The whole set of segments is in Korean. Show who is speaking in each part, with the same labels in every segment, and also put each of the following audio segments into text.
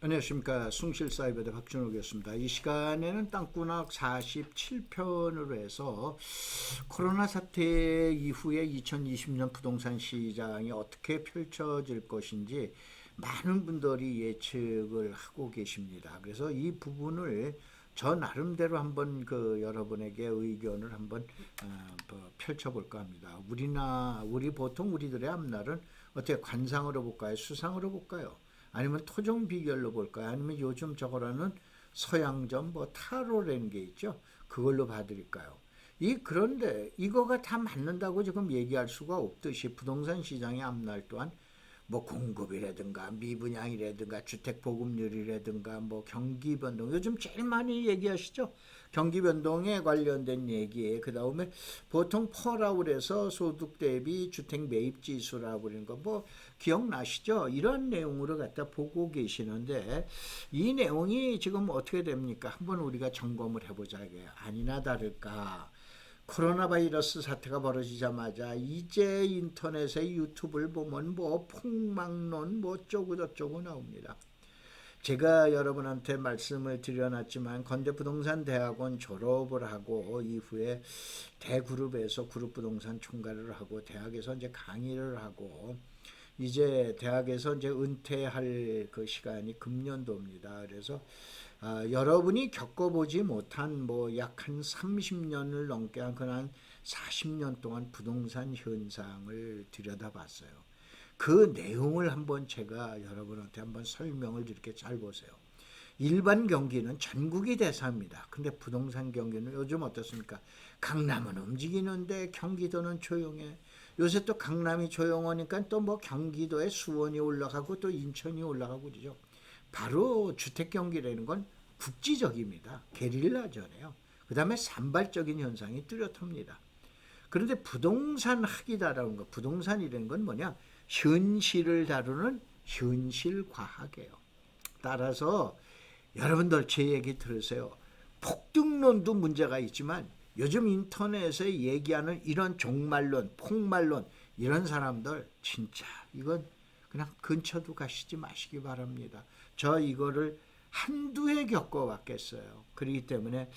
Speaker 1: 안녕하십니까. 숭실사이버대 박준호였습니다. 이 시간에는 땅구락 47편으로 해서 코로나 사태 이후에 2020년 부동산 시장이 어떻게 펼쳐질 것인지 많은 분들이 예측을 하고 계십니다. 그래서 이 부분을 저 나름대로 한번 여러분에게 의견을 한번 펼쳐볼까 합니다. 우리 보통 우리들의 앞날은 어떻게 관상으로 볼까요? 수상으로 볼까요? 아니면 토종 비결로 볼까요? 아니면 요즘 저거라는 서양점 타로라는 게 있죠. 그걸로 봐드릴까요? 그런데 이거가 다 맞는다고 지금 얘기할 수가 없듯이 부동산 시장의 앞날 또한 공급이라든가 미분양이라든가 주택 보급률이라든가 경기 변동, 요즘 제일 많이 얘기하시죠. 경기 변동에 관련된 얘기. 그 다음에 보통 퍼라고 그래서 소득 대비 주택 매입 지수라고 그러는 거 기억나시죠? 이런 내용으로 갖다 보고 계시는데 이 내용이 지금 어떻게 됩니까? 한번 우리가 점검을 해보자. 아니나 다를까 코로나 바이러스 사태가 벌어지자마자 이제 인터넷에 유튜브를 보면 폭망론 어쩌고 저쩌고 나옵니다. 제가 여러분한테 말씀을 드려놨지만 건대부동산 대학원 졸업을 하고 이후에 대그룹에서 그룹부동산 총괄을 하고 대학에서 이제 강의를 하고 이제 대학에서 이제 은퇴할 그 시간이 금년도입니다. 그래서 여러분이 겪어보지 못한 약 한 30년을 넘게 한 40년 동안 부동산 현상을 들여다봤어요. 그 내용을 한번 제가 여러분한테 한번 설명을 이렇게 잘 보세요. 일반 경기는 전국이 대사입니다. 근데 부동산 경기는 요즘 어떻습니까? 강남은 움직이는데 경기도는 조용해. 요새 또 강남이 조용하니까 또 경기도에 수원이 올라가고 또 인천이 올라가고 그러죠. 바로 주택 경기라는 건 국지적입니다. 게릴라전이에요. 그 다음에 산발적인 현상이 뚜렷합니다. 그런데 부동산 학이다라는 거, 부동산이라는 건 뭐냐? 현실을 다루는 현실과학이에요. 따라서 여러분들 제 얘기 들으세요. 폭등론도 문제가 있지만 요즘 인터넷에 얘기하는 이런 종말론, 폭말론 이런 사람들 진짜 이건 그냥 근처도 가시지 마시기 바랍니다. 저 이거를 한두 해 겪어봤겠어요. 그렇기 때문에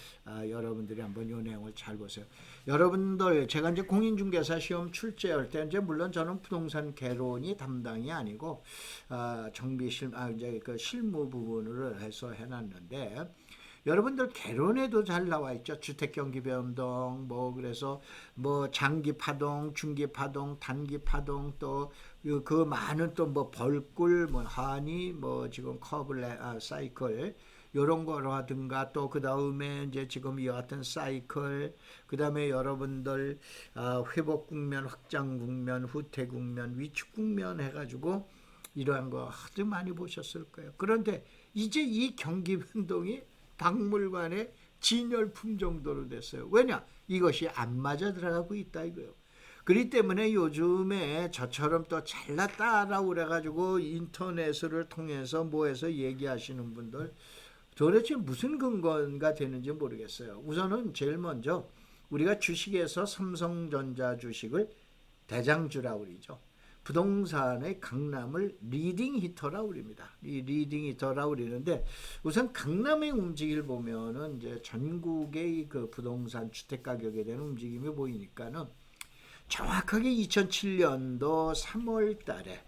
Speaker 1: 여러분들이 한번 이 내용을 잘 보세요. 여러분들 제가 이제 공인중개사 시험 출제할 때 이제 물론 저는 부동산 개론이 담당이 아니고 이제 그 실무 부분을 해서 해놨는데 여러분들 개론에도 잘 나와 있죠. 주택 경기 변동 그래서 장기 파동, 중기 파동, 단기 파동 또 그 많은 또 벌꿀 한이 지금 커브 사이클 요런 거라든가 또 그 다음에 이제 지금 이와 같은 사이클 그 다음에 여러분들 회복 국면, 확장 국면, 후퇴 국면, 위축 국면 해가지고 이러한 거 아주 많이 보셨을 거예요. 그런데 이제 이 경기 변동이 박물관의 진열품 정도로 됐어요. 왜냐? 이것이 안 맞아 들어가고 있다 이거예요. 그렇기 때문에 요즘에 저처럼 또 잘났다라고 그래가지고 인터넷을 통해서 해서 얘기하시는 분들 도대체 무슨 근거가 되는지 모르겠어요. 우선은 제일 먼저 우리가 주식에서 삼성전자 주식을 대장주라고 그러죠. 부동산의 강남을 리딩 히터라고 그럽니다. 이 리딩 히터라고 그러는데 우선 강남의 움직임을 보면은 이제 전국의 그 부동산 주택 가격에 대한 움직임이 보이니까는 정확하게 2007년도 3월 달에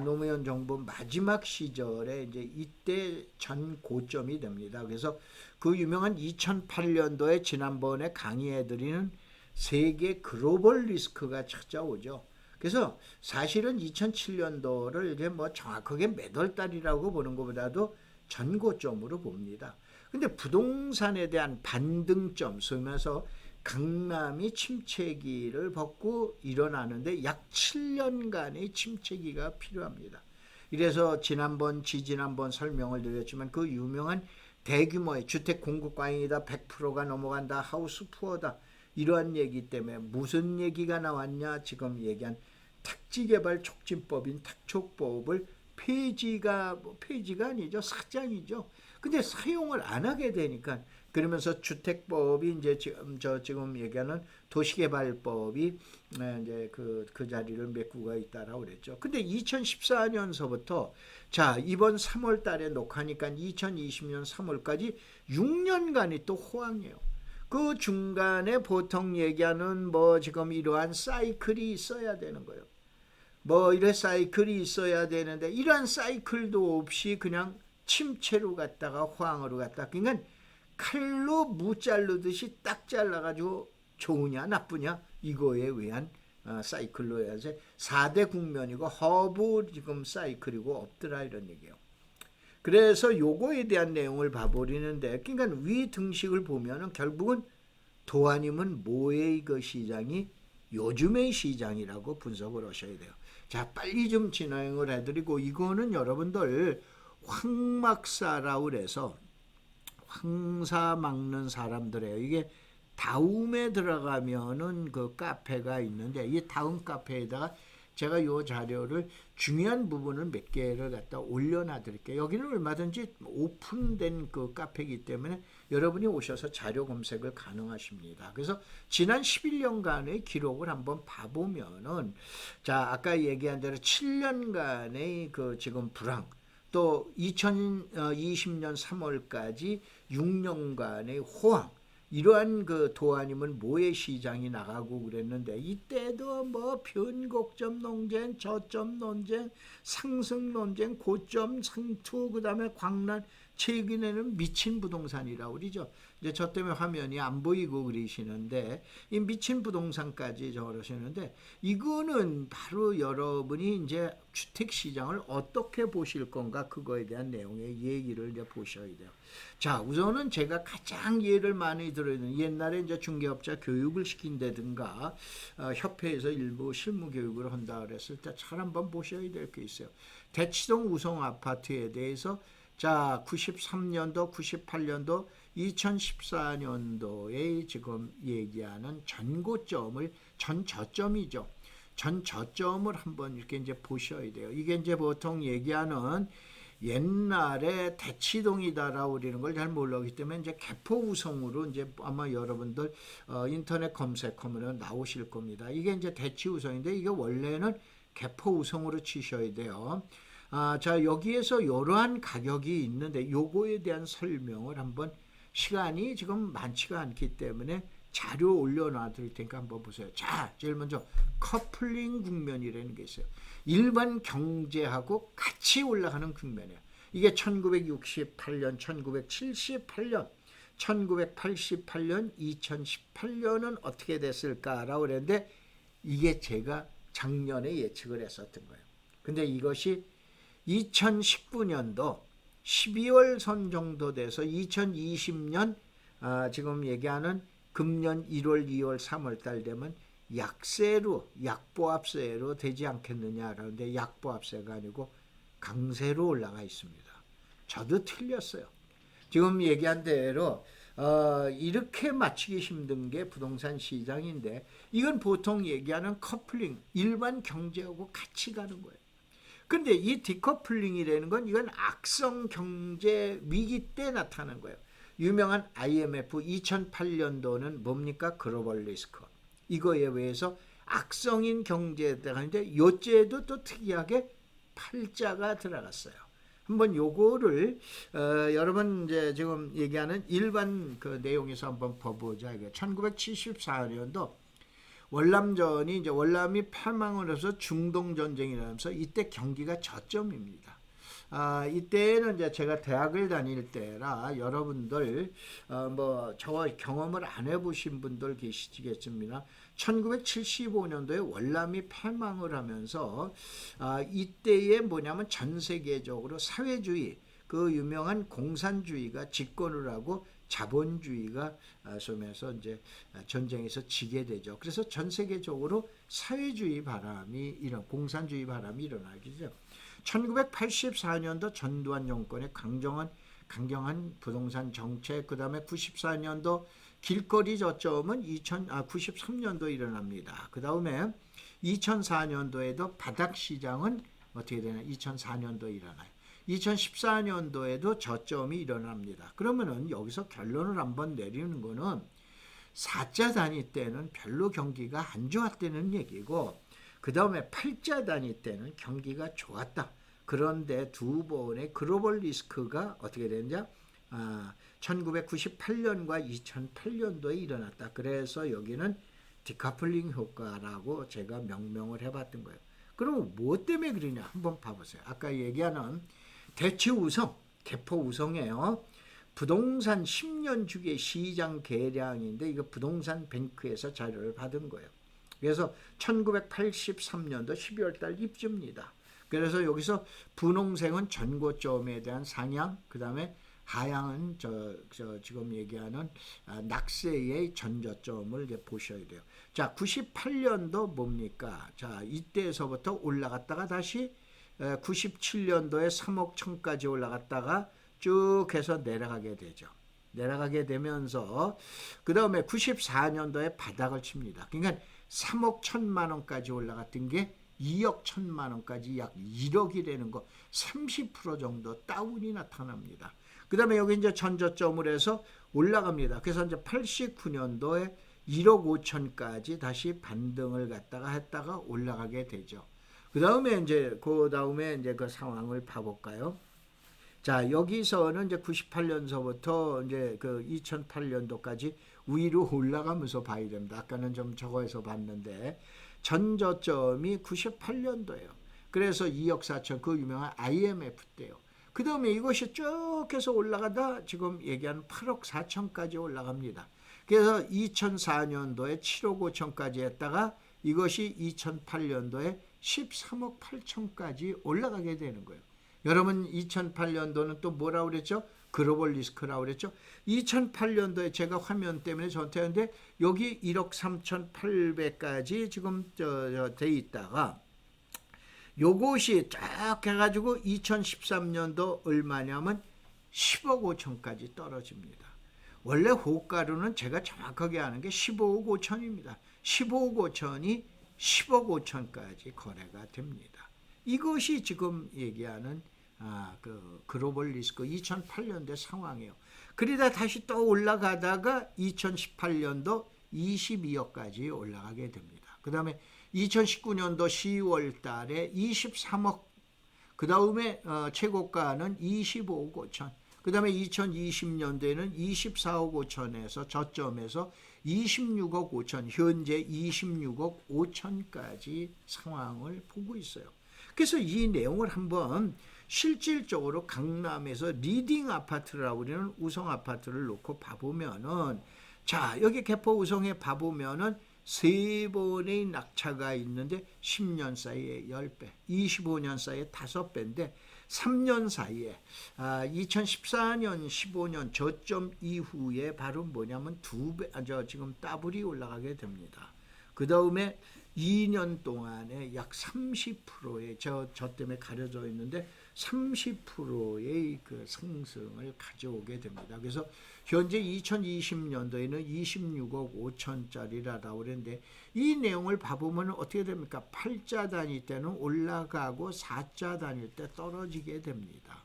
Speaker 1: 노무현 정부 마지막 시절에 이제 이때 전 고점이 됩니다. 그래서 그 유명한 2008년도에 지난번에 강의해드리는 세계 글로벌 리스크가 찾아오죠. 그래서 사실은 2007년도를 이제 정확하게 몇 월 달이라고 보는 것보다도 전고점으로 봅니다. 근데 부동산에 대한 반등점, 소위면서 강남이 침체기를 벗고 일어나는데 약 7년간의 침체기가 필요합니다. 이래서 지지난번 설명을 드렸지만 그 유명한 대규모의 주택 공급 과잉이다, 100%가 넘어간다, 하우스 푸어다 이러한 얘기 때문에 무슨 얘기가 나왔냐? 지금 얘기한 택지개발 촉진법인 택촉법을 폐지가 아니죠. 사장이죠. 근데 사용을 안 하게 되니까 그러면서 주택법이 이제 지금 얘기하는 도시개발법이 이제 그 자리를 메꾸고 있다라고 그랬죠. 근데 2014년서부터 자, 이번 3월 달에 녹화니까 2020년 3월까지 6년간이 또 호황이에요. 그 중간에 보통 얘기하는 뭐 지금 이러한 사이클이 있어야 되는 거예요. 뭐 이런 사이클이 있어야 되는데 이러한 사이클도 없이 그냥 침체로 갔다가 호황으로 갔다. 그러니까 칼로 무 자르듯이 딱 잘라가지고 좋으냐 나쁘냐 이거에 의한 사이클로 해야지 4대 국면이고 허브 지금 사이클이고 없더라 이런 얘기예요. 그래서 요거에 대한 내용을 봐버리는데 그러니까 위 등식을 보면은 결국은 도아님은 뭐의 그 시장이 요즘의 시장이라고 분석을 하셔야 돼요. 자, 빨리 좀 진행을 해드리고 이거는 여러분들 황막사라고 그래서 황사 막는 사람들이에요. 이게 다음에 들어가면은 그 카페가 있는데 이 다음 카페에다가 제가 요 자료를 중요한 부분을 몇 개를 갖다 올려놔 드릴게요. 여기는 얼마든지 오픈된 그 카페이기 때문에 여러분이 오셔서 자료 검색을 가능하십니다. 그래서 지난 11년간의 기록을 한번 봐보면은 자, 아까 얘기한 대로 7년간의 그 지금 불황 또 2020년 3월까지 6년간의 호황 이러한 그 도아님은 뭐의 시장이 나가고 그랬는데 이때도 뭐 변곡점 논쟁, 저점 논쟁, 상승 논쟁, 고점 상투 그다음에 광란 최근에는 미친 부동산이라고 그러죠. 이제 저 때문에 화면이 안 보이고 그러시는데 이 미친 부동산까지 저러시는데 이거는 바로 여러분이 이제 주택 시장을 어떻게 보실 건가 그거에 대한 내용의 얘기를 이제 보셔야 돼요. 자, 우선은 제가 가장 예를 많이 들어있는 옛날에 이제 중개업자 교육을 시킨다든가 협회에서 일부 실무 교육을 한다 그랬을 때 잘 한번 보셔야 될 게 있어요. 대치동 우성 아파트에 대해서 자, 93년도, 98년도, 2014년도에 지금 얘기하는 전고점을 전저점이죠. 전저점을 한번 이렇게 이제 보셔야 돼요. 이게 이제 보통 얘기하는 옛날에 대치동이다라고 그러는 걸 잘 모르기 때문에 이제 개포우성으로 이제 아마 여러분들 인터넷 검색하면 나오실 겁니다. 이게 이제 대치우성인데 이게 원래는 개포우성으로 치셔야 돼요. 자, 여기에서 이러한 가격이 있는데 요거에 대한 설명을 한번 시간이 지금 많지가 않기 때문에 자료 올려놔 드릴 테니까 한번 보세요. 자, 제일 먼저 커플링 국면이라는 게 있어요. 일반 경제하고 같이 올라가는 국면이에요. 이게 1968년, 1978년, 1988년, 2018년은 어떻게 됐을까라고 그랬는데 이게 제가 작년에 예측을 했었던 거예요. 근데 이것이 2019년도 12월 선 정도 돼서 2020년 지금 얘기하는 금년 1월, 2월, 3월 달 되면 약세로 약보합세로 되지 않겠느냐라는데 약보합세가 아니고 강세로 올라가 있습니다. 저도 틀렸어요. 지금 얘기한 대로 이렇게 맞추기 힘든 게 부동산 시장인데 이건 보통 얘기하는 커플링 일반 경제하고 같이 가는 거예요. 근데 이 디커플링이라는 건 이건 악성 경제 위기 때 나타나는 거예요. 유명한 IMF 2008년도는 뭡니까? 글로벌 리스크. 이거에 의해서 악성인 경제에 들어가는데 요째도 또 특이하게 팔자가 들어갔어요. 한번 요거를 여러분 이제 지금 얘기하는 일반 그 내용에서 한번 봐보자. 1974년도 월남전이 이제 월남이 패망을 해서 중동 전쟁이 나면서 이때 경기가 저점입니다. 이때는 이제 제가 대학을 다닐 때라 여러분들 뭐 저와 경험을 안 해보신 분들 계시겠습니다. 1975년도에 월남이 패망을 하면서 이때에 뭐냐면 전 세계적으로 사회주의 그 유명한 공산주의가 집권을 하고 자본주의가 소면서 이제 전쟁에서 지게 되죠. 그래서 전 세계적으로 사회주의 바람이 공산주의 바람이 일어나기죠. 1984년도 전두환 정권의 강경한 부동산 정책, 그 다음에 94년도 길거리 저점은 93년도 일어납니다. 그 다음에 2004년도에도 바닥 시장은 어떻게 되나 2004년도에 일어나요. 2014년도에도 저점이 일어납니다. 그러면은 여기서 결론을 한번 내리는 거는 4자 단위 때는 별로 경기가 안 좋았다는 얘기고, 그 다음에 8자 단위 때는 경기가 좋았다. 그런데 두 번의 글로벌 리스크가 어떻게 되느냐? 1998년과 2008년도에 일어났다. 그래서 여기는 디커플링 효과라고 제가 명명을 해봤던 거예요. 그럼 뭐 때문에 그러냐? 한번 봐보세요. 아까 얘기하는 대치 우성, 개포 우성이에요. 부동산 10년 주기 시장 계량인데 이거 부동산 뱅크에서 자료를 받은 거예요. 그래서 1983년도 12월 달 입주입니다. 그래서 여기서 분홍색은 전고점에 대한 상향, 그 다음에 하향은 지금 얘기하는 낙세의 전저점을 이제 보셔야 돼요. 자, 98년도 뭡니까? 자, 이때에서부터 올라갔다가 다시 97년도에 3억 천까지 올라갔다가 쭉 해서 내려가게 되죠. 내려가게 되면서 그 다음에 94년도에 바닥을 칩니다. 그러니까 3억 1천만 원까지 올라갔던 게 2억 1천만 원까지 약 1억이 되는 거 30% 정도 다운이 나타납니다. 그 다음에 여기 이제 전저점을 해서 올라갑니다. 그래서 이제 89년도에 1억 5천까지 다시 반등을 갖다가 했다가 올라가게 되죠. 그 다음에 이제 그 상황을 봐볼까요? 자, 여기서는 이제 98년서부터 이제 그 2008년도까지 위로 올라가면서 봐야 됩니다. 아까는 좀 저거에서 봤는데 전저점이 98년도예요. 그래서 2억 4천 그 유명한 IMF 때요. 그 다음에 이것이 쭉 해서 올라가다 지금 얘기하는 8억 4천까지 올라갑니다. 그래서 2004년도에 7억 5천까지 했다가 이것이 2008년도에 13억 8천까지 올라가게 되는 거예요. 여러분 2008년도는 또 뭐라고 그랬죠? 글로벌 리스크라고 그랬죠? 2008년도에 제가 화면 때문에 저한테 했는데 여기 1억 3,800까지 지금 돼 있다가 요것이 쫙 해가지고 2013년도 얼마냐면 10억 5천까지 떨어집니다. 원래 호가루는 제가 정확하게 아는 게 15억 5천입니다. 15억 5천이 10억 5천까지 거래가 됩니다. 이것이 지금 얘기하는 그 글로벌 리스크 2008년도 상황이에요. 그러다 다시 또 올라가다가 2018년도 22억까지 올라가게 됩니다. 그 다음에 2019년도 10월 달에 23억, 그 다음에 최고가는 25억 5천, 그 다음에 2020년도에는 24억 5천에서 저점에서 26억 5천, 현재 26억 5천까지 상황을 보고 있어요. 그래서 이 내용을 한번 실질적으로 강남에서 리딩 아파트라고 그러는 우성 아파트를 놓고 봐보면은, 자, 여기 개포 우성에 봐보면은 세 번의 낙차가 있는데 10년 사이에 10배, 25년 사이에 5배인데 3년 사이에 2014년, 15년 저점 이후에 바로 뭐냐면 2배, 지금 더블이 올라가게 됩니다. 그 다음에 2년 동안에 약 30%의 저 때문에 가려져 있는데 30%의 그 상승을 가져오게 됩니다. 그래서 현재 2020년도에는 26억 5천짜리라고 그랬는데 이 내용을 봐보면 어떻게 됩니까? 8자 단위 때는 올라가고 4자 단위 때 떨어지게 됩니다.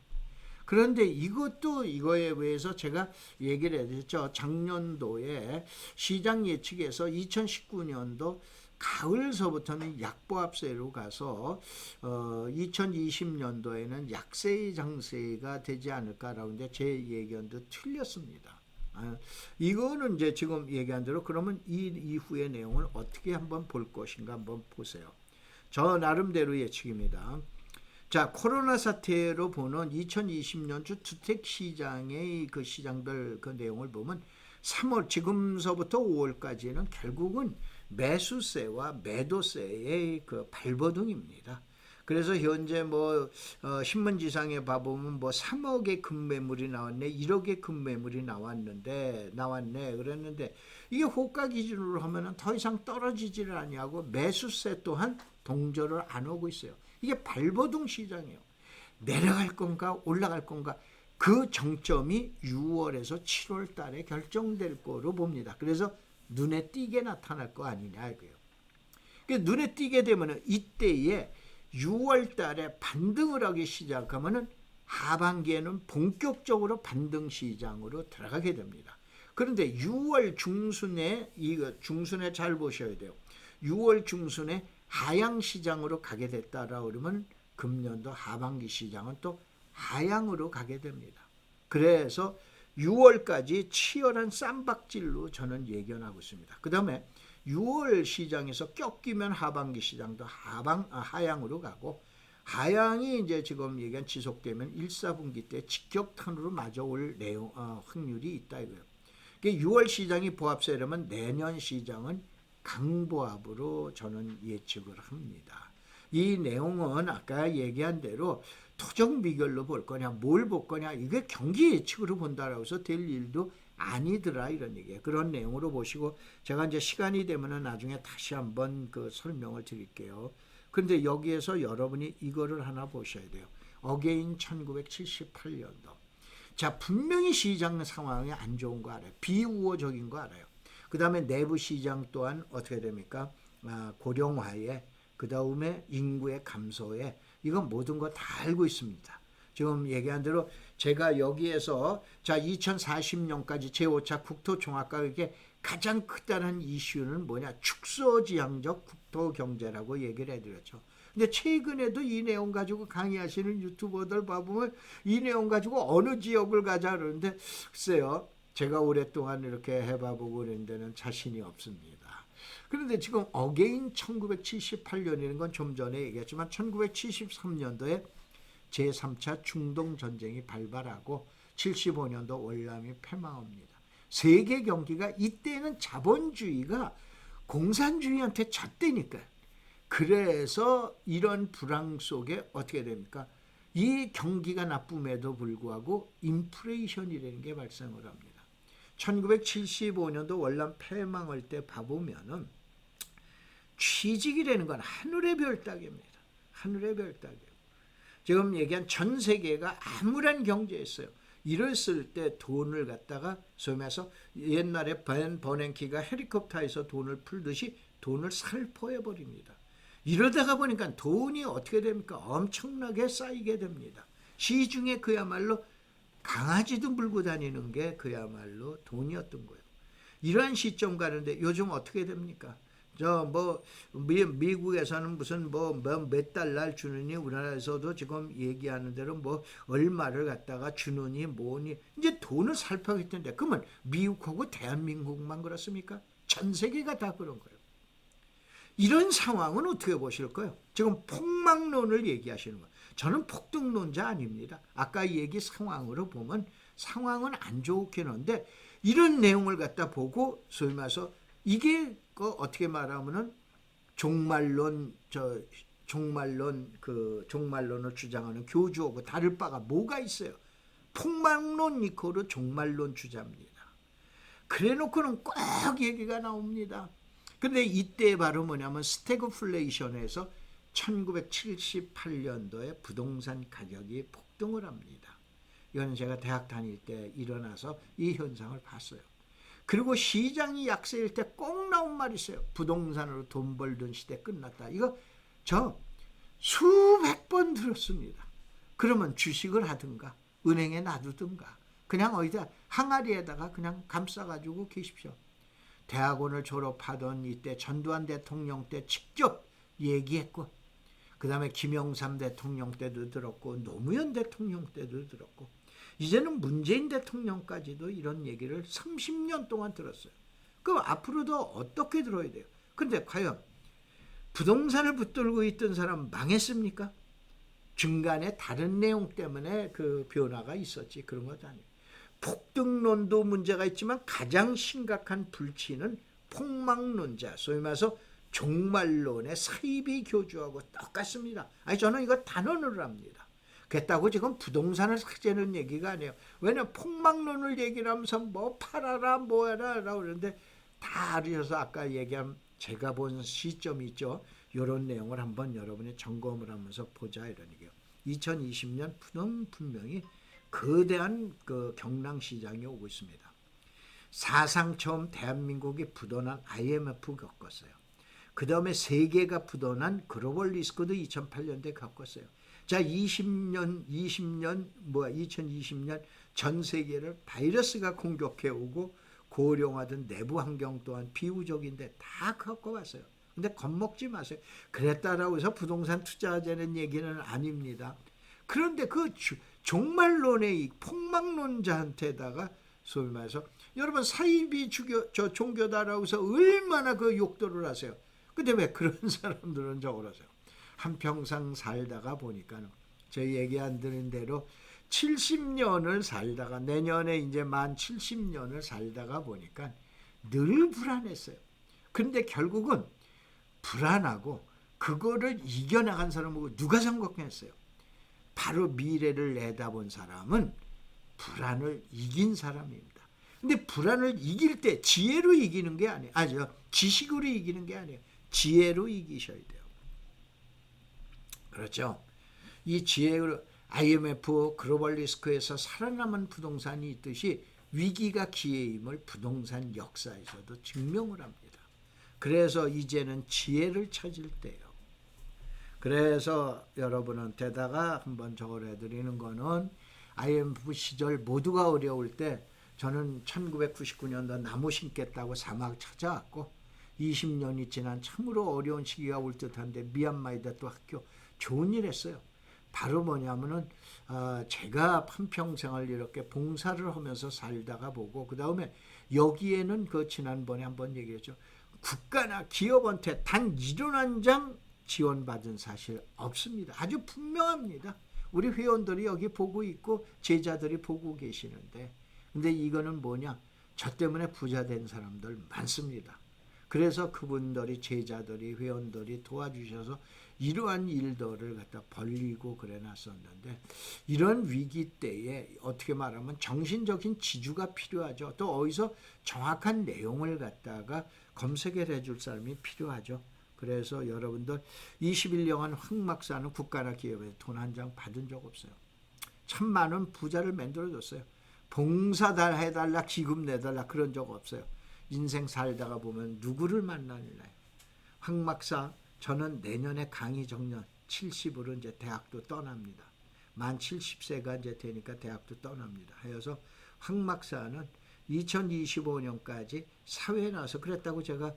Speaker 1: 그런데 이것도 이거에 의해서 제가 얘기를 해드렸죠. 작년도에 시장 예측에서 2019년도 가을서부터는 약보합세로 가서 2020년도에는 약세의 장세가 되지 않을까라고 하는데 제 예견도 틀렸습니다. 이거는 이제 지금 얘기한 대로 그러면 이 이후의 내용을 어떻게 한번 볼 것인가 한번 보세요. 저 나름대로 예측입니다. 자, 코로나 사태로 보는 2020년 주택시장의 그 시장별 그 내용을 보면 3월 지금서부터 5월까지는 결국은 매수세와 매도세의 그 발버둥입니다. 그래서 현재 신문지상에 봐보면 3억의 급매물이 나왔네, 1억의 급매물이 나왔네 그랬는데 이게 호가 기준으로 하면은 더 이상 떨어지지를 아니하고 매수세 또한 동조를 안 오고 있어요. 이게 발버둥 시장이에요. 내려갈 건가 올라갈 건가 그 정점이 6월에서 7월 달에 결정될 거로 봅니다. 그래서 눈에 띄게 나타날 거 아니냐 이거예요. 눈에 띄게 되면 이때에 6월 달에 반등을 하기 시작하면은 하반기에는 본격적으로 반등 시장으로 들어가게 됩니다. 그런데 6월 중순에 이거 중순에 잘 보셔야 돼요. 6월 중순에 하향 시장으로 가게 됐다라 그러면 금년도 하반기 시장은 또 하향으로 가게 됩니다. 그래서 6월까지 치열한 쌈박질로 저는 예견하고 있습니다. 그 다음에 6월 시장에서 꺾이면 하반기 시장도 하향으로 가고, 하향이 이제 지금 얘기한 지속되면 1, 4분기 때 직격탄으로 맞아올 확률이 있다 이거예요. 6월 시장이 보합세라면 내년 시장은 강보합으로 저는 예측을 합니다. 이 내용은 아까 얘기한 대로 토종 비결로 볼 거냐, 뭘 볼 거냐, 이게 경기 예측으로 본다라고 해서 될 일도 아니더라 이런 얘기예요. 그런 내용으로 보시고, 제가 이제 시간이 되면은 나중에 다시 한번 그 설명을 드릴게요. 근데 여기에서 여러분이 이거를 하나 보셔야 돼요. 어게인 1978년도. 자, 분명히 시장 상황이 안 좋은 거 알아요. 비우호적인 거 알아요. 그 다음에 내부 시장 또한 어떻게 됩니까? 고령화에, 그 다음에 인구의 감소에, 이건 모든 거 다 알고 있습니다. 지금 얘기한 대로 제가 여기에서 자 2040년까지 제5차 국토종합과학의 가장 크다는 이슈는 뭐냐? 축소지향적 국토경제라고 얘기를 해드렸죠. 근데 최근에도 이 내용 가지고 강의하시는 유튜버들 봐보면 이 내용 가지고 어느 지역을 가자 그러는데, 글쎄요, 제가 오랫동안 이렇게 해봐보고 그런 데는 자신이 없습니다. 그런데 지금 어게인 1978년이라는 건 좀 전에 얘기했지만 1973년도에 제3차 중동전쟁이 발발하고 75년도 월남이 패망합니다. 세계 경기가 이때는 자본주의가 공산주의한테 졌다니까요. 그래서 이런 불황 속에 어떻게 됩니까? 이 경기가 나쁨에도 불구하고 인플레이션이라는 게 발생을 합니다. 1975년도 월남 패망할 때 봐보면은 취직이라는 건 하늘의 별 따기입니다. 하늘의 별 따기. 지금 얘기한 전 세계가 암울한 경제였어요. 이랬을 때 돈을 갖다가 소매서 옛날에 벤 버냉키가 헬리콥터에서 돈을 풀듯이 돈을 살포해 버립니다. 이러다가 보니까 돈이 어떻게 됩니까? 엄청나게 쌓이게 됩니다. 시중에 그야말로 강아지도 물고 다니는 게 그야말로 돈이었던 거예요. 이러한 시점 가는데 요즘 어떻게 됩니까? 미국에서는 무슨 몇 달러 주느니, 우리나라에서도 지금 얘기하는 대로 얼마를 갖다가 주느니 뭐니, 이제 돈을 살펴볼 텐데, 그러면 미국하고 대한민국만 그렇습니까? 전 세계가 다 그런 거예요. 이런 상황은 어떻게 보실까요? 지금 폭망론을 얘기하시는 거예요. 저는 폭등론자 아닙니다. 아까 얘기 상황으로 보면 상황은 안 좋긴 한데, 이런 내용을 갖다 보고 소위 말해서 이게 어떻게 말하면은 종말론을 주장하는 교주하고 다를 바가 뭐가 있어요? 폭망론 이코르 종말론 주자입니다. 그래놓고는 꼭 얘기가 나옵니다. 근데 이때 바로 뭐냐면 스태그플레이션에서 1978년도에 부동산 가격이 폭등을 합니다. 이건 제가 대학 다닐 때 일어나서 이 현상을 봤어요. 그리고 시장이 약세일 때 꼭 나온 말이 있어요. 부동산으로 돈 벌던 시대 끝났다. 이거 저 수백 번 들었습니다. 그러면 주식을 하든가 은행에 놔두든가 그냥 어디다 항아리에다가 그냥 감싸가지고 계십시오. 대학원을 졸업하던 이때 전두환 대통령 때 직접 얘기했고, 그 다음에 김영삼 대통령 때도 들었고, 노무현 대통령 때도 들었고, 이제는 문재인 대통령까지도 이런 얘기를 30년 동안 들었어요. 그럼 앞으로도 어떻게 들어야 돼요? 근데 과연 부동산을 붙들고 있던 사람 망했습니까? 중간에 다른 내용 때문에 그 변화가 있었지, 그런 것도 아니에요. 폭등론도 문제가 있지만 가장 심각한 불치는 폭망론자, 소위 말해서 종말론의 사이비 교주하고 똑같습니다. 아니, 저는 이거 단언을 합니다. 그렇다고 지금 부동산을 삭제하는 얘기가 아니에요. 왜냐면 폭망론을 얘기를 하면서 뭐 팔아라 뭐해라 라고 그러는데, 다 알으셔서 아까 얘기한 제가 본 시점이 있죠. 이런 내용을 한번 여러분이 점검을 하면서 보자 이런 얘기예요. 2020년 분명히 거대한 그 경랑시장이 오고 있습니다. 사상 처음 대한민국이 부도난 IMF 겪었어요. 그 다음에 세계가 부도난 글로벌 리스크도 2008년도에 겪었어요. 자, 2020년 전 세계를 바이러스가 공격해 오고 고령화된 내부 환경 또한 비우적인데 다 겪어봤어요. 근데 겁먹지 마세요. 그랬다라고 해서 부동산 투자하자는 얘기는 아닙니다. 그런데 그 종말론의 폭망론자한테다가 소위 말해서 여러분 사이비 종교다라고 해서 얼마나 그 욕도를 하세요. 근데 왜 그런 사람들은 저걸 하세요. 한평생 살다가 보니까 저희 얘기 안 드는 대로 70년을 살다가 내년에 이제 만 70년을 살다가 보니까 늘 불안했어요. 근데 결국은 불안하고 그거를 이겨나간 사람하고 누가 성공했어요? 바로 미래를 내다본 사람은 불안을 이긴 사람입니다. 근데 불안을 이길 때 지혜로 이기는 게 아니에요. 지식으로 이기는 게 아니에요. 지혜로 이기셔야 돼요. 그렇죠? 이 지혜로 IMF 글로벌 리스크에서 살아남은 부동산이 있듯이 위기가 기회임을 부동산 역사에서도 증명을 합니다. 그래서 이제는 지혜를 찾을 때예요. 그래서 여러분한테다가 한번 저걸 해드리는 거는 IMF 시절 모두가 어려울 때 저는 1999년도 나무 심겠다고 사막 찾아왔고 20년이 지난 참으로 어려운 시기가 올 듯한데 미얀마에다 또 학교 좋은 일 했어요. 바로 뭐냐면은 제가 한평생을 이렇게 봉사를 하면서 살다가 보고 그 다음에 여기에는 그 지난번에 한번 얘기했죠. 국가나 기업한테 단 1원 지원받은 사실 없습니다. 아주 분명합니다. 우리 회원들이 여기 보고 있고 제자들이 보고 계시는데 근데 이거는 뭐냐? 저 때문에 부자 된 사람들 많습니다. 그래서 그분들이 제자들이 회원들이 도와주셔서 이러한 일들을 갖다 벌리고 그래 놨었는데 이런 위기 때에 어떻게 말하면 정신적인 지주가 필요하죠. 또 어디서 정확한 내용을 갖다가 검색을 해줄 사람이 필요하죠. 그래서 여러분들 21년간 황 막사는 국가나 기업에 돈 한 장 받은 적 없어요. 참 많은 부자를 만들어줬어요. 봉사 해달라 기금 내달라 그런 적 없어요. 인생 살다가 보면 누구를 만나느냐. 황 막사 저는 내년에 강의 정년 70으로 이제 대학도 떠납니다. 만 70세가 이제 되니까 대학도 떠납니다. 해서 황 막사는 2025년까지 사회에 나와서 그랬다고 제가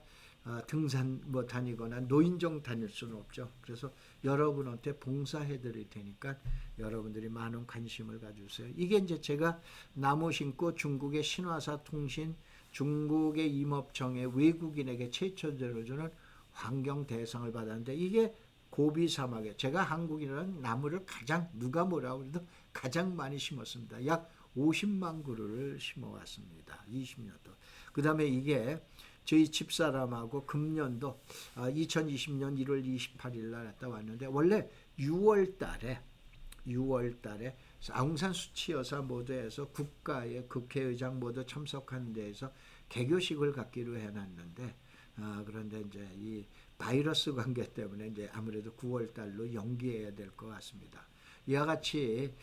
Speaker 1: 등산 뭐 다니거나 노인정 다닐 수는 없죠. 그래서 여러분한테 봉사해 드릴 테니까 여러분들이 많은 관심을 가주세요. 이게 이제 제가 나무 심고 중국의 신화사 통신 중국의 임업청의 외국인에게 최초로 주는 환경 대상을 받았는데 이게 고비 사막에 제가 한국인은 나무를 가장 누가 뭐라고 해도 가장 많이 심었습니다. 약 50만 그루를 심어왔습니다. 20년 동안. 그 다음에 이게 저희 집사람하고 금년도 2020년 1월 28일 날 갔다 왔는데 원래 6월 달에 아웅산 수치 여사 모두에서 국가의 국회의장 모두 참석하는 데에서 개교식을 갖기로 해놨는데 그런데 이제 이 바이러스 관계 때문에 이제 아무래도 9월 달로 연기해야 될 것 같습니다. 이와 같이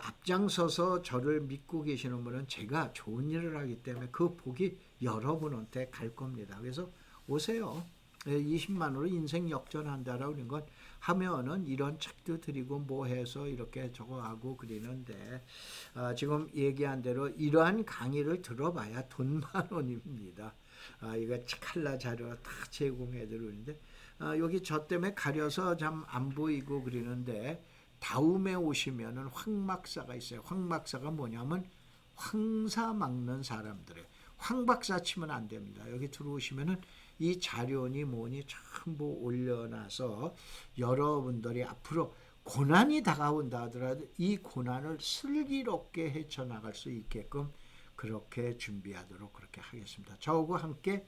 Speaker 1: 앞장서서 저를 믿고 계시는 분은 제가 좋은 일을 하기 때문에 그 복이 여러분한테 갈 겁니다. 그래서 오세요. 20만으로 인생 역전한다라고 하는 건 하면은 이런 책도 드리고 뭐 해서 이렇게 저거하고 그러는데 지금 얘기한 대로 이러한 강의를 들어봐야 돈 10,000원입니다. 이거 칼라 자료 다 제공해 드리는데 여기 저 때문에 가려서 참 안 보이고 그러는데 다음에 오시면은 황막사가 있어요. 황막사가 뭐냐면 황사 막는 사람들의 황박사 치면 안 됩니다. 여기 들어오시면은 이 자료니 뭐니 전부 올려놔서 여러분들이 앞으로 고난이 다가온다 하더라도 이 고난을 슬기롭게 헤쳐나갈 수 있게끔 그렇게 준비하도록 그렇게 하겠습니다. 저하고 함께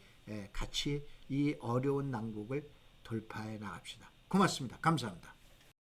Speaker 1: 같이 이 어려운 난국을 돌파해 나갑시다. 고맙습니다. 감사합니다.